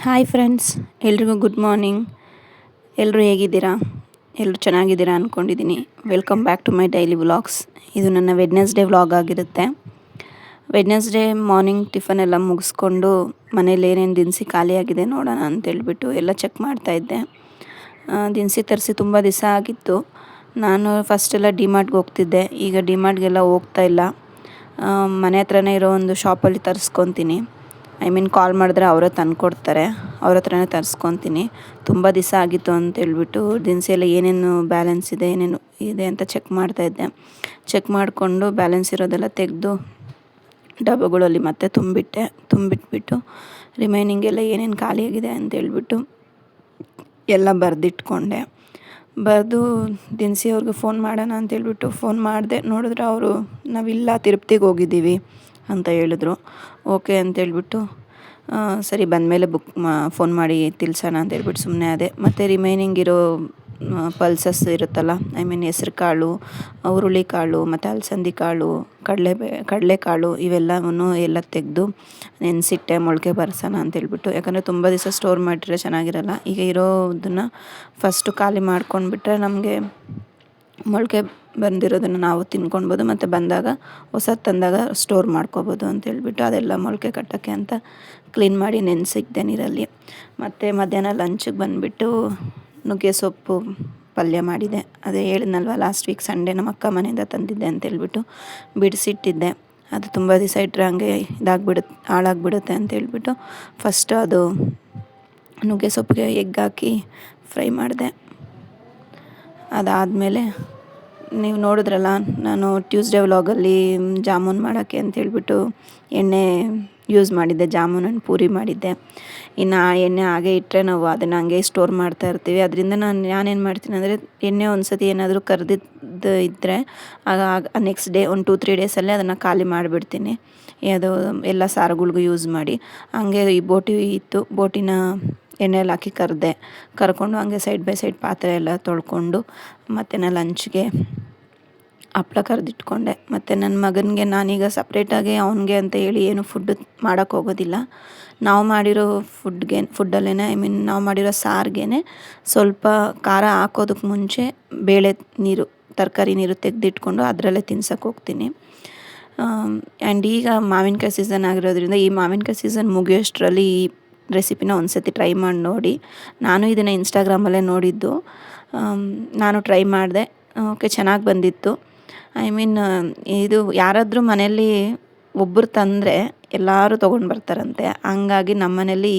Hi friends, ಎಲ್ರಿಗೂ good morning. ಎಲ್ಲರೂ ಹೇಗಿದ್ದೀರಾ? ಎಲ್ಲರೂ ಚೆನ್ನಾಗಿದ್ದೀರಾ ಅಂದ್ಕೊಂಡಿದ್ದೀನಿ. Welcome back to my daily vlogs. ಇದು ನನ್ನ ವೆಡ್ನೆಸ್ಡೇ ವ್ಲಾಗ್ ಆಗಿರುತ್ತೆ. ವೆಡ್ನೆಸ್ಡೇ ಮಾರ್ನಿಂಗ್ ಟಿಫನ್ ಎಲ್ಲ ಮುಗಿಸ್ಕೊಂಡು ಮನೇಲಿ ಏನೇನು ದಿನಸಿ ಖಾಲಿಯಾಗಿದೆ ನೋಡೋಣ ಅಂತೇಳ್ಬಿಟ್ಟು ಎಲ್ಲ ಚೆಕ್ ಮಾಡ್ತಾಯಿದ್ದೆ. ದಿನಸಿ ತರಿಸಿ ತುಂಬ ದಿವಸ ಆಗಿತ್ತು. ನಾನು ಫಸ್ಟೆಲ್ಲ ಡಿಮಾರ್ಟ್ಗೆ ಹೋಗ್ತಿದ್ದೆ. ಈಗ ಡಿಮಾರ್ಟ್ಗೆಲ್ಲ ಹೋಗ್ತಾ ಇಲ್ಲ. ಮನೆ ಹತ್ರನೇ ಇರೋ ಒಂದು ಶಾಪಲ್ಲಿ ತರಿಸ್ಕೊತೀನಿ. ಕಾಲ್ ಮಾಡಿದ್ರೆ ಅವರೇ ತಂದುಕೊಡ್ತಾರೆ. ಅವ್ರ ಹತ್ರನೇ ತರಿಸ್ಕೊತೀನಿ. ತುಂಬ ದಿವಸ ಆಗಿತ್ತು ಅಂತೇಳ್ಬಿಟ್ಟು ದಿನಸಿ ಎಲ್ಲ ಏನೇನು ಬ್ಯಾಲೆನ್ಸ್ ಇದೆ, ಏನೇನು ಇದೆ ಅಂತ ಚೆಕ್ ಮಾಡ್ತಾಯಿದ್ದೆ. ಚೆಕ್ ಮಾಡಿಕೊಂಡು ಬ್ಯಾಲೆನ್ಸ್ ಇರೋದೆಲ್ಲ ತೆಗೆದು ಡಬ್ಬಗಳಲ್ಲಿ ಮತ್ತೆ ತುಂಬಿಟ್ಬಿಟ್ಟು ರಿಮೈನಿಂಗ್ ಎಲ್ಲ ಏನೇನು ಖಾಲಿಯಾಗಿದೆ ಅಂತೇಳ್ಬಿಟ್ಟು ಎಲ್ಲ ಬರೆದಿಟ್ಕೊಂಡೆ. ಬರೆದು ದಿನಸಿ ಅವ್ರಿಗೆ ಫೋನ್ ಮಾಡೋಣ ಅಂತೇಳ್ಬಿಟ್ಟು ಫೋನ್ ಮಾಡಿದೆ. ನೋಡಿದ್ರೆ ಅವರು ನಾವಿಲ್ಲ ತಿರುಪ್ತಿಗೆ ಹೋಗಿದ್ದೀವಿ ಅಂತ ಹೇಳಿದ್ರು. ಓಕೆ ಅಂತೇಳ್ಬಿಟ್ಟು ಸರಿ ಬಂದಮೇಲೆ ಫೋನ್ ಮಾಡಿ ತಿಳಿಸೋಣ ಅಂತೇಳ್ಬಿಟ್ಟು ಸುಮ್ಮನೆ ಅದೇ. ಮತ್ತು ರಿಮೈನಿಂಗ್ ಇರೋ ಪಲ್ಸಸ್ ಇರುತ್ತಲ್ಲ, ಹೆಸರು ಕಾಳು, ಹುರುಳಿಕಾಳು ಮತ್ತು ಅಲಸಂದಿ ಕಾಳು, ಕಡಲೆಕಾಳು ಇವೆಲ್ಲವನ್ನು ಎಲ್ಲ ತೆಗೆದು ನೆನೆಸಿಟ್ಟೆ ಮೊಳಕೆ ಬರ್ಸೋಣ ಅಂತೇಳ್ಬಿಟ್ಟು. ಯಾಕಂದರೆ ತುಂಬ ದಿವಸ ಸ್ಟೋರ್ ಮಾಡಿದ್ರೆ ಚೆನ್ನಾಗಿರಲ್ಲ. ಈಗ ಇರೋದನ್ನು ಫಸ್ಟು ಖಾಲಿ ಮಾಡ್ಕೊಂಡ್ಬಿಟ್ರೆ ನಮಗೆ ಮೊಳಕೆ ಬಂದಿರೋದನ್ನು ನಾವು ತಿನ್ಕೊಳ್ಬೋದು. ಮತ್ತು ಬಂದಾಗ ಹೊಸದು ತಂದಾಗ ಸ್ಟೋರ್ ಮಾಡ್ಕೋಬೋದು ಅಂತೇಳ್ಬಿಟ್ಟು ಅದೆಲ್ಲ ಮೊಳಕೆ ಕಟ್ಟೋಕ್ಕೆ ಅಂತ ಕ್ಲೀನ್ ಮಾಡಿ ನೆನೆಸಿದ್ದೆ ನೀರಲ್ಲಿ. ಮತ್ತು ಮಧ್ಯಾಹ್ನ ಲಂಚಿಗೆ ಬಂದುಬಿಟ್ಟು ನುಗ್ಗೆ ಸೊಪ್ಪು ಪಲ್ಯ ಮಾಡಿದೆ. ಅದೇ ಹೇಳಿದ್ನಲ್ವ ಲಾಸ್ಟ್ ವೀಕ್ ಸಂಡೇ ನಮ್ಮ ಅಕ್ಕ ಮನೆಯಿಂದ ತಂದಿದ್ದೆ ಅಂತೇಳ್ಬಿಟ್ಟು ಬಿಡಿಸಿಟ್ಟಿದ್ದೆ. ಅದು ತುಂಬ ದಿವಸ ಇಟ್ಟರೆ ಹಂಗೆ ಹಾಳಾಗಿಬಿಡುತ್ತೆ ಅಂತೇಳ್ಬಿಟ್ಟು ಫಸ್ಟ್ ಅದು ನುಗ್ಗೆ ಸೊಪ್ಪಿಗೆ ಎಗ್ ಹಾಕಿ ಫ್ರೈ ಮಾಡಿದೆ. ಅದಾದಮೇಲೆ ನೀವು ನೋಡಿದ್ರಲ್ಲ, ನಾನು ಟ್ಯೂಸ್ಡೇ ವ್ಲಾಗಲ್ಲಿ ಜಾಮೂನ್ ಮಾಡೋಕ್ಕೆ ಅಂತೇಳ್ಬಿಟ್ಟು ಎಣ್ಣೆ ಯೂಸ್ ಮಾಡಿದ್ದೆ. ಜಾಮೂನನ್ನು ಪೂರಿ ಮಾಡಿದ್ದೆ. ಇನ್ನು ಆ ಎಣ್ಣೆ ಹಾಗೆ ಇಟ್ಟರೆ ನಾವು ಅದನ್ನು ಹಂಗೆ ಸ್ಟೋರ್ ಮಾಡ್ತಾ ಇರ್ತೀವಿ. ಅದರಿಂದ ನಾನೇನು ಮಾಡ್ತೀನಿ ಅಂದರೆ ಎಣ್ಣೆ ಒಂದು ಸತಿ ಏನಾದರೂ ಕರೆದಿದ್ದು ಇದ್ದರೆ ಆಗ ನೆಕ್ಸ್ಟ್ ಡೇ ಒಂದು 2-3 ಡೇಸಲ್ಲೇ ಅದನ್ನು ಖಾಲಿ ಮಾಡಿಬಿಡ್ತೀನಿ. ಅದು ಎಲ್ಲ ಸಾರುಗಳಿಗೂ ಯೂಸ್ ಮಾಡಿ. ಹಂಗೆ ಈ ಬೋಟಿ ಇತ್ತು, ಬೋಟಿನ ಎಣ್ಣೆಯಲ್ಲಿ ಹಾಕಿ ಕರ್ಕೊಂಡು ಹಂಗೆ ಸೈಡ್ ಬೈ ಸೈಡ್ ಪಾತ್ರೆ ಎಲ್ಲ ತೊಳ್ಕೊಂಡು ಮತ್ತು ನಾನು ಲಂಚ್ಗೆ ಹಪ್ಳ ಕರೆದಿಟ್ಕೊಂಡೆ. ಮತ್ತು ನನ್ನ ಮಗನಿಗೆ ನಾನೀಗ ಸಪ್ರೇಟಾಗಿ ಅವನಿಗೆ ಅಂತ ಹೇಳಿ ಏನು ಫುಡ್ ಮಾಡೋಕ್ಕೆ ಹೋಗೋದಿಲ್ಲ. ನಾವು ಮಾಡಿರೋ ಫುಡ್ಡಲ್ಲೇ ನಾವು ಮಾಡಿರೋ ಸಾರಿಗೆ ಸ್ವಲ್ಪ ಖಾರ ಹಾಕೋದಕ್ಕೆ ಮುಂಚೆ ಬೇಳೆ ನೀರು, ತರಕಾರಿ ನೀರು ತೆಗೆದಿಟ್ಕೊಂಡು ಅದರಲ್ಲೇ ತಿನ್ಸೋಕ್ಕೆ ಹೋಗ್ತೀನಿ. ಆ್ಯಂಡ್ ಈಗ ಮಾವಿನಕಾಯಿ ಸೀಸನ್ ಆಗಿರೋದ್ರಿಂದ ಈ ಮಾವಿನಕಾಯಿ ಸೀಸನ್ ಮುಗಿಯೋಷ್ಟರಲ್ಲಿ ಈ ರೆಸಿಪಿನ ಒಂದು ಸತಿ ಟ್ರೈ ಮಾಡಿ ನೋಡಿ. ನಾನು ಇದನ್ನು ಇನ್ಸ್ಟಾಗ್ರಾಮಲ್ಲೇ ನೋಡಿದ್ದು. ನಾನು ಟ್ರೈ ಮಾಡಿದೆ. ಓಕೆ, ಚೆನ್ನಾಗಿ ಬಂದಿತ್ತು. ಇದು ಯಾರಾದರೂ ಮನೆಯಲ್ಲಿ ಒಬ್ಬರು ತಂದರೆ ಎಲ್ಲರೂ ತೊಗೊಂಡು ಬರ್ತಾರಂತೆ. ಹಂಗಾಗಿ ನಮ್ಮ ಮನೇಲಿ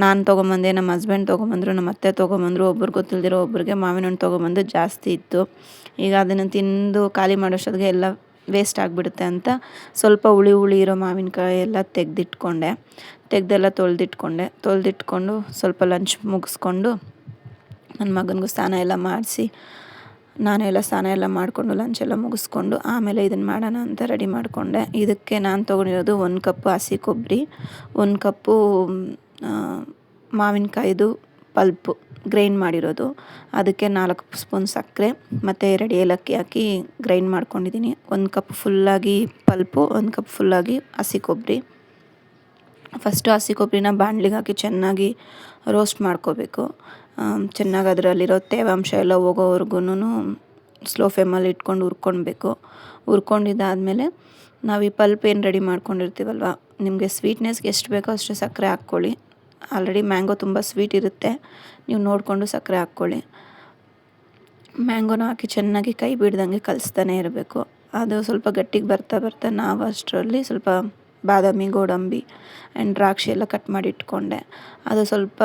ನಾನು ತೊಗೊಂಬಂದೆ, ನಮ್ಮ ಹಸ್ಬೆಂಡ್ ತೊಗೊಂಬಂದರು, ನಮ್ಮ ಅತ್ತೆ ತೊಗೊಂಬಂದರು. ಒಬ್ರಿಗೆ ಗೊತ್ತಿಲ್ದಿರೋ ಒಬ್ರಿಗೆ ಮಾವಿನ ಹಣ್ಣು ತೊಗೊಂಬಂದು ಜಾಸ್ತಿ ಇತ್ತು. ಈಗ ಅದನ್ನು ತಿಂದು ಖಾಲಿ ಮಾಡೋಷ್ಟೊತ್ತಿಗೆ ಎಲ್ಲ ವೇಸ್ಟ್ ಆಗಿಬಿಡುತ್ತೆ ಅಂತ ಸ್ವಲ್ಪ ಹುಳಿ ಇರೋ ಮಾವಿನಕಾಯಿ ಎಲ್ಲ ತೆಗೆದೆಲ್ಲ ತೊಳೆದಿಟ್ಕೊಂಡು ಸ್ವಲ್ಪ ಲಂಚ್ ಮುಗಿಸ್ಕೊಂಡು ನನ್ನ ಮಗನಿಗೂ ಸ್ನಾನ ಎಲ್ಲ ಮಾಡಿಸಿ ನಾನು ಎಲ್ಲ ಸ್ನಾನ ಎಲ್ಲ ಮಾಡಿಕೊಂಡು ಲಂಚೆಲ್ಲ ಮುಗಿಸ್ಕೊಂಡು ಆಮೇಲೆ ಇದನ್ನು ಮಾಡೋಣ ಅಂತ ರೆಡಿ ಮಾಡಿಕೊಂಡೆ. ಇದಕ್ಕೆ ನಾನು ತೊಗೊಂಡಿರೋದು 1 ಕಪ್ಪು ಹಸಿ ಕೊಬ್ಬರಿ, 1 ಕಪ್ಪು ಮಾವಿನಕಾಯಿದು ಪಲ್ಪು ಗ್ರೈಂಡ್ ಮಾಡಿರೋದು, ಅದಕ್ಕೆ 4 ಸ್ಪೂನ್ ಸಕ್ಕರೆ ಮತ್ತು 2 ಏಲಕ್ಕಿ ಹಾಕಿ ಗ್ರೈಂಡ್ ಮಾಡ್ಕೊಂಡಿದ್ದೀನಿ. 1 ಕಪ್ ಫುಲ್ಲಾಗಿ ಪಲ್ಪು, 1 ಕಪ್ ಫುಲ್ಲಾಗಿ ಹಸಿ ಕೊಬ್ಬರಿ. ಫಸ್ಟು ಹಸಿ ಕೊಬ್ಬರಿನ ಬಾಣಲಿಗೆ ಹಾಕಿ ಚೆನ್ನಾಗಿ ರೋಸ್ಟ್ ಮಾಡ್ಕೋಬೇಕು. ಚೆನ್ನಾಗಿ ಅದರಲ್ಲಿರೋ ತೇವಾಂಶ ಎಲ್ಲ ಹೋಗೋವರೆಗೂ ಸ್ಲೋ ಫ್ಲೇಮಲ್ಲಿ ಇಟ್ಕೊಂಡು ಹುರ್ಕೊಂಡಿದ್ದಾದಮೇಲೆ ನಾವು ಈ ಪಲ್ಪ್ ಏನು ರೆಡಿ ಮಾಡ್ಕೊಂಡಿರ್ತೀವಲ್ವ, ನಿಮಗೆ ಸ್ವೀಟ್ನೆಸ್ಗೆ ಎಷ್ಟು ಬೇಕೋ ಅಷ್ಟು ಸಕ್ಕರೆ ಹಾಕ್ಕೊಳ್ಳಿ. ಆಲ್ರೆಡಿ ಮ್ಯಾಂಗೋ ತುಂಬ ಸ್ವೀಟ್ ಇರುತ್ತೆ, ನೀವು ನೋಡಿಕೊಂಡು ಸಕ್ಕರೆ ಹಾಕ್ಕೊಳ್ಳಿ. ಮ್ಯಾಂಗೋನ ಹಾಕಿ ಚೆನ್ನಾಗಿ ಕೈ ಬಿಡ್ದಂಗೆ ಕಲಿಸ್ತಾನೆ ಇರಬೇಕು. ಅದು ಸ್ವಲ್ಪ ಗಟ್ಟಿಗೆ ಬರ್ತಾ ನಾವು ಅಷ್ಟರಲ್ಲಿ ಸ್ವಲ್ಪ ಬಾದಾಮಿ, ಗೋಡಂಬಿ ಆ್ಯಂಡ್ ದ್ರಾಕ್ಷಿ ಎಲ್ಲ ಕಟ್ ಮಾಡಿ ಇಟ್ಕೊಂಡೆ. ಅದು ಸ್ವಲ್ಪ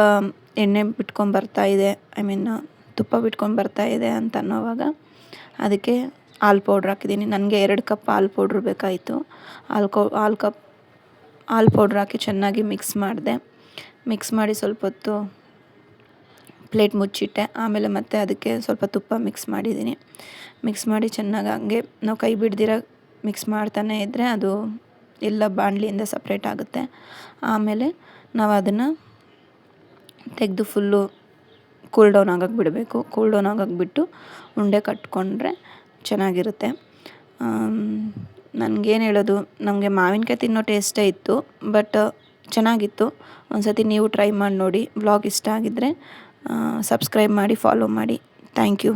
ಎಣ್ಣೆ ಬಿಟ್ಕೊಂಡು ಬರ್ತಾಯಿದೆ, ತುಪ್ಪ ಬಿಟ್ಕೊಂಡು ಬರ್ತಾಯಿದೆ ಅಂತ ಅನ್ನೋವಾಗ ಅದಕ್ಕೆ ಹಾಲು ಪೌಡ್ರ್ ಹಾಕಿದ್ದೀನಿ. ನನಗೆ 2 ಕಪ್ ಹಾಲು ಪೌಡ್ರ್ ಬೇಕಾಯಿತು. ಹಾಲು ಪೌಡ್ರ್ ಹಾಕಿ ಚೆನ್ನಾಗಿ ಮಿಕ್ಸ್ ಮಾಡಿ ಸ್ವಲ್ಪ ಹೊತ್ತು ಪ್ಲೇಟ್ ಮುಚ್ಚಿಟ್ಟೆ. ಆಮೇಲೆ ಮತ್ತೆ ಅದಕ್ಕೆ ಸ್ವಲ್ಪ ತುಪ್ಪ ಮಿಕ್ಸ್ ಮಾಡಿ ಚೆನ್ನಾಗಿ ಹಂಗೆ ನಾವು ಕೈ ಬಿಡ್ದಿರ ಮಿಕ್ಸ್ ಮಾಡ್ತಾನೆ ಇದ್ದರೆ ಅದು ಎಲ್ಲ ಬಾಣಲಿಯಿಂದ ಸಪ್ರೇಟ್ ಆಗುತ್ತೆ. ಆಮೇಲೆ ನಾವು ಅದನ್ನು ತೆಗೆದು ಫುಲ್ಲು ಕೂಲ್ ಡೌನ್ ಆಗೋಕ್ಕೆ ಬಿಡಬೇಕು. ಕೂಲ್ ಡೌನ್ ಆಗೋಕ್ಕೆ ಬಿಟ್ಟು ಉಂಡೆ ಕಟ್ಕೊಂಡ್ರೆ ಚೆನ್ನಾಗಿರುತ್ತೆ. ನನಗೇನು ಹೇಳೋದು, ನಮಗೆ ಮಾವಿನಕಾಯಿ ತಿನ್ನೋ ಟೇಸ್ಟೇ ಇತ್ತು. ಬಟ್ ಚೆನ್ನಾಗಿತ್ತು. ಒಂದು ಸತಿ ನೀವು ಟ್ರೈ ಮಾಡಿ ನೋಡಿ. ವ್ಲಾಗ್ ಇಷ್ಟ ಆಗಿದ್ದರೆ ಸಬ್ಸ್ಕ್ರೈಬ್ ಮಾಡಿ, ಫಾಲೋ ಮಾಡಿ. Thank you.